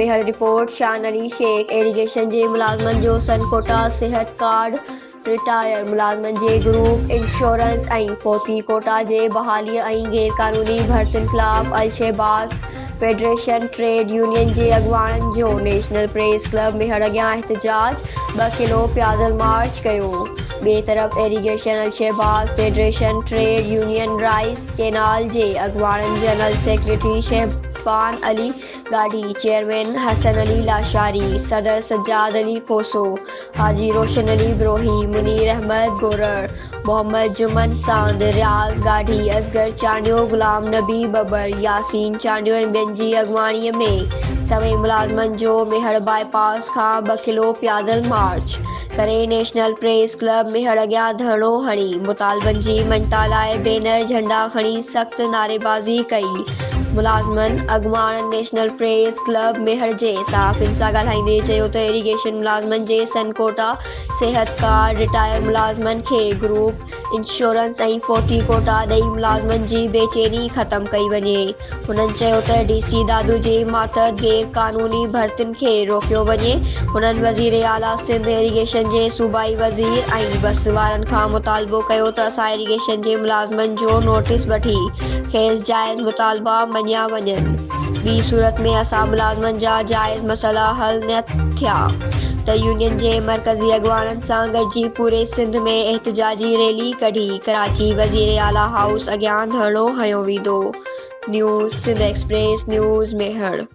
मेहर report. शान Ali Sheikh irrigation जे मुलाज़मन जो सनकोटा सिहत कार्ड रिटायर मुलाज़मन जे ग्रुप इंश्योरेंस ऐं फोती कोटा जे बहाली ऐं गैर कानूनी भर्तियुनि ख़िलाफ़ अल-शहबाज़ फेडरेशन ट्रेड यूनियन जे अॻुवाणनि जो नेशनल प्रेस क्लब मेहर अॻियां एहतजाज 2 किलो प्यादल मार्च कयो। ॿिए तरफ़ irrigation Al-Shahbaz federation trade union rice canal जे अॻुवाणनि general secretary Shahban Ali Gadhi, chairman Hasan Ali Lashari, सदर सज्जाद अली खोसो, हाजी रोशन अली ब्रोही, मुनीर अहमद गोरर, मोहम्मद जुमन सांद, रियाज़ गाढ़ी, असगर चांडियो, गुलाम नबी बबर, यासीन चांडियो ऐं ॿियनि जी अॻुवाणीअ में सभई मुलाज़मन जो मेहर बाईपास खां 2 किलो प्यादल मार्च करे नेशनल प्रेस क्लब मेहर अॻियां धरणो हणी मुतालबनि जी मञता लाइ बैनर झंडा खणी सख़्त नारेबाज़ी कई। मुलाज़मन अॻुवाणनि नेशनल प्रेस क्लब मेहर जे सहाफ़ियुनि सां ॻाल्हाईंदे चयो त इरीगेशन मुलाज़मन जे सनकोटा सिहत कार्ड रिटायर मुलाज़मन खे ग्रुप इंश्योरेंस ऐं फोती कोटा ॾेई मुलाज़मन जी बेचैनी ख़तम कई वञे। हुननि चयो त DC दादू जे मातहत गैर कानूनी भर्तियुनि खे रोकियो वञे। हुननि वज़ीर आला सिंध इरीगेशन जे सूबाई वज़ीर ऐं बस वारनि खां मुतालबो कयो त असां इरीगेशन जे मुलाज़मन जो नोटिस वठी खेसि जाइज़ मुतालबा मञिया वञनि। ॿी सूरत में असां मुलाज़मन जा जाइज़ मसइला हल न थिया त यूनियन जे मरकज़ी अॻुवाणनि सां गॾिजी पूरे सिंध में एहतजाजी रैली कढी कराची वज़ीर आला हाउस अॻियां धरणो हंयो वेंदो। न्यूज़ सिंध एक्सप्रेस न्यूज़ मेहर।